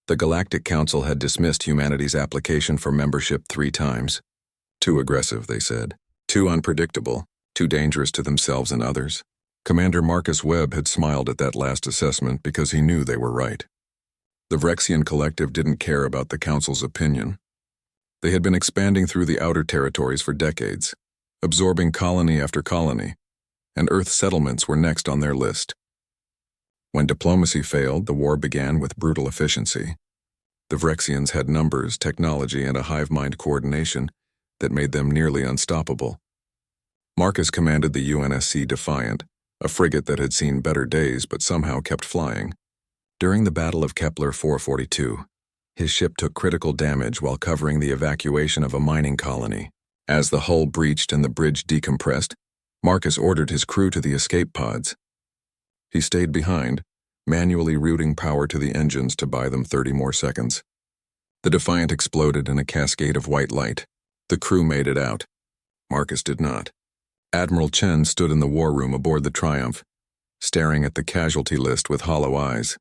The Galactic Council had dismissed humanity's application for membership 3 times. Too aggressive, they said. Too unpredictable. Too dangerous to themselves and others. Commander Marcus Webb had smiled at that last assessment because he knew they were right. The Vrexian collective didn't care about the Council's opinion. They had been expanding through the outer territories for decades, absorbing colony after colony, and Earth settlements were next on their list. When diplomacy failed, the war began with brutal efficiency. The Vrexians had numbers, technology, and a hive-mind coordination that made them nearly unstoppable. Marcus commanded the UNSC Defiant, a frigate that had seen better days but somehow kept flying. During the Battle of Kepler 442, his ship took critical damage while covering the evacuation of a mining colony. As the hull breached and the bridge decompressed, Marcus ordered his crew to the escape pods. He stayed behind, manually routing power to the engines to buy them 30 more seconds. The Defiant exploded in a cascade of white light. The crew made it out. Marcus did not. Admiral Chen stood in the war room aboard the Triumph, staring at the casualty list with hollow eyes.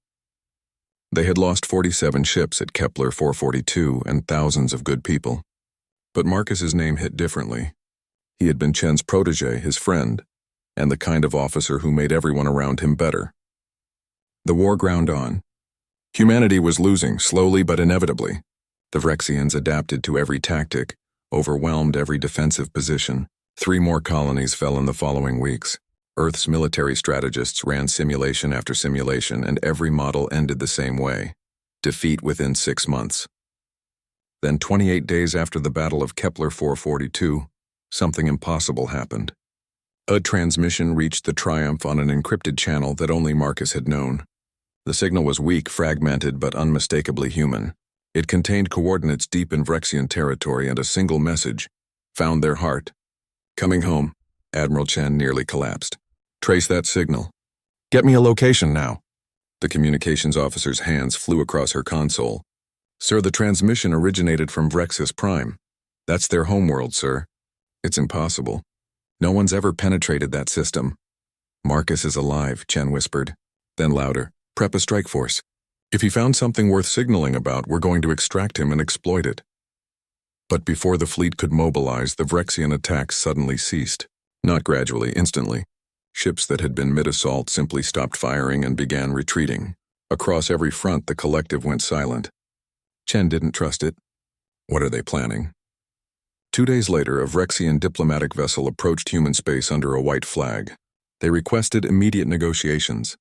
They had lost 47 ships at Kepler 442 and thousands of good people. But Marcus's name hit differently. He had been Chen's protege, his friend, and the kind of officer who made everyone around him better. The war ground on. Humanity was losing, slowly but inevitably. The Vrexians adapted to every tactic, overwhelmed every defensive position. 3 more colonies fell in the following weeks. Earth's military strategists ran simulation after simulation, and every model ended the same way: defeat within 6 months. Then 28 days after the Battle of Kepler 442, something impossible happened. A transmission reached the Triumph on an encrypted channel that only Marcus had known. The signal was weak, fragmented, but unmistakably human. It contained coordinates deep in Vrexian territory and a single message: found their heart. Coming home. Admiral Chen nearly collapsed. Trace that signal. Get me a location now. The communications officer's hands flew across her console. Sir, the transmission originated from Vrexis Prime. That's their homeworld, sir. It's impossible. No one's ever penetrated that system. Marcus is alive, Chen whispered. Then louder. Prep a strike force. If he found something worth signaling about, we're going to extract him and exploit it. But before the fleet could mobilize, the Vrexian attacks suddenly ceased. Not gradually, instantly. Ships that had been mid-assault simply stopped firing and began retreating. Across every front, the collective went silent. Chen didn't trust it. What are they planning? 2 days later, a Vrexian diplomatic vessel approached human space under a white flag. They requested immediate negotiations.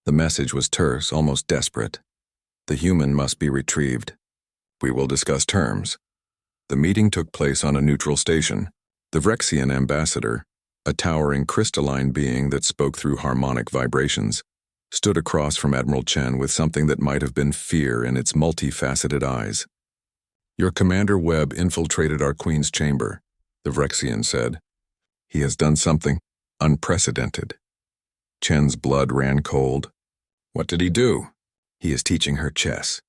The message was terse, almost desperate. The human must be retrieved. We will discuss terms. The meeting took place on a neutral station. The Vrexian ambassador, a towering crystalline being that spoke through harmonic vibrations, stood across from Admiral Chen with something that might have been fear in its multifaceted eyes. Your Commander Webb infiltrated our Queen's chamber, the Vrexian said. He has done something unprecedented. Chen's blood ran cold. What did he do? He is teaching her chess.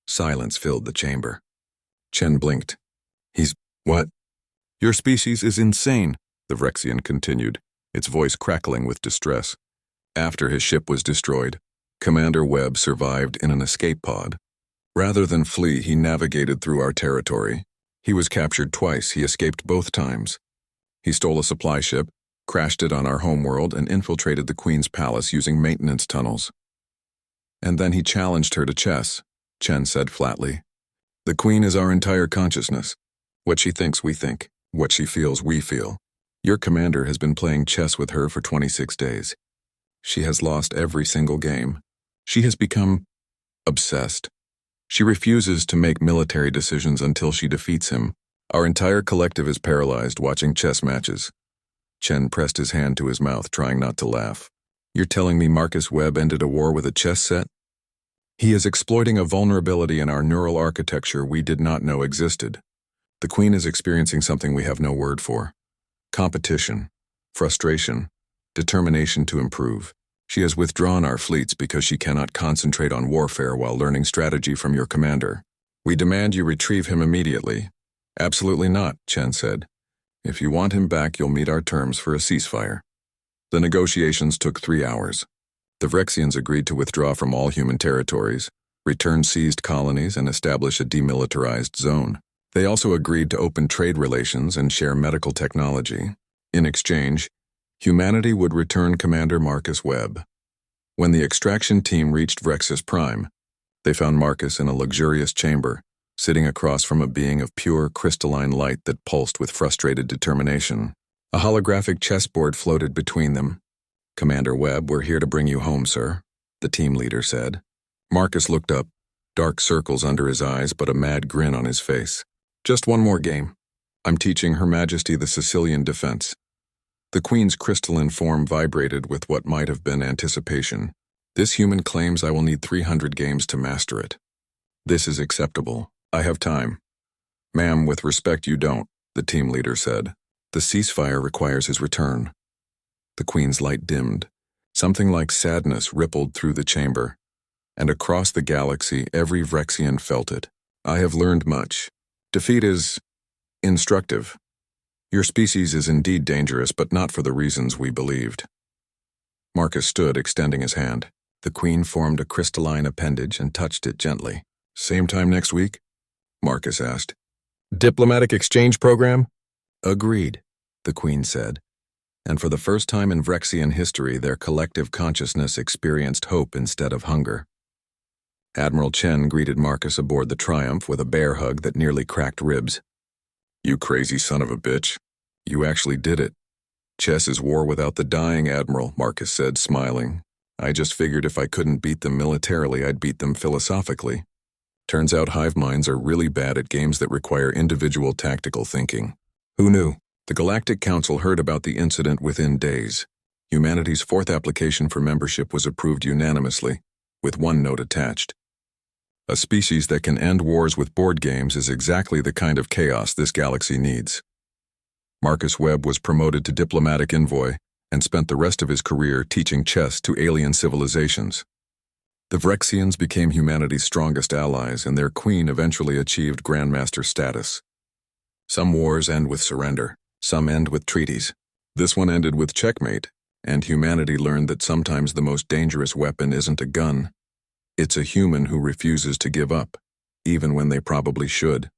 Silence filled the chamber. Chen blinked. What? Your species is insane, the Vrexian continued, its voice crackling with distress. After his ship was destroyed, Commander Webb survived in an escape pod. Rather than flee, he navigated through our territory. He was captured twice. He escaped both times. He stole a supply ship, crashed it on our homeworld, and infiltrated the Queen's palace using maintenance tunnels. And then he challenged her to chess, Chen said flatly. The Queen is our entire consciousness. What she thinks, we think. What she feels, we feel. Your commander has been playing chess with her for 26 days. She has lost every single game. She has become obsessed. She refuses to make military decisions until she defeats him. Our entire collective is paralyzed watching chess matches. Chen pressed his hand to his mouth, trying not to laugh. You're telling me Marcus Webb ended a war with a chess set? He is exploiting a vulnerability in our neural architecture we did not know existed. The Queen is experiencing something we have no word for. Competition, frustration, determination to improve. She has withdrawn our fleets because she cannot concentrate on warfare while learning strategy from your commander. We demand you retrieve him immediately. Absolutely not, Chen said. If you want him back, you'll meet our terms for a ceasefire. The negotiations took 3 hours. The Vrexians agreed to withdraw from all human territories, return seized colonies, and establish a demilitarized zone. They also agreed to open trade relations and share medical technology. In exchange, humanity would return Commander Marcus Webb. When the extraction team reached Vrexus Prime, they found Marcus in a luxurious chamber, sitting across from a being of pure crystalline light that pulsed with frustrated determination. A holographic chessboard floated between them. "Commander Webb, we're here to bring you home, sir," the team leader said. Marcus looked up, dark circles under his eyes but a mad grin on his face. "Just one more game. I'm teaching Her Majesty the Sicilian Defense." The Queen's crystalline form vibrated with what might have been anticipation. "This human claims I will need 300 games to master it. This is acceptable. I have time." "Ma'am, with respect, you don't," the team leader said. "The ceasefire requires his return." The Queen's light dimmed. Something like sadness rippled through the chamber, and across the galaxy every Vrexian felt it. "I have learned much. Defeat is instructive. Your species is indeed dangerous, but not for the reasons we believed." Marcus stood, extending his hand. The Queen formed a crystalline appendage and touched it gently. "Same time next week?" Marcus asked. "Diplomatic exchange program?" "Agreed," the Queen said. And for the first time in Vrexian history, their collective consciousness experienced hope instead of hunger. Admiral Chen greeted Marcus aboard the Triumph with a bear hug that nearly cracked ribs. "You crazy son of a bitch. You actually did it." "Chess is war without the dying, Admiral," Marcus said, smiling. "I just figured if I couldn't beat them militarily, I'd beat them philosophically. Turns out hive minds are really bad at games that require individual tactical thinking." "Who knew?" The Galactic Council heard about the incident within days. Humanity's fourth application for membership was approved unanimously, with one note attached. "A species that can end wars with board games is exactly the kind of chaos this galaxy needs." Marcus Webb was promoted to diplomatic envoy and spent the rest of his career teaching chess to alien civilizations. The Vrexians became humanity's strongest allies, and their queen eventually achieved Grandmaster status. Some wars end with surrender. Some end with treaties. This one ended with checkmate, and humanity learned that sometimes the most dangerous weapon isn't a gun. It's a human who refuses to give up, even when they probably should.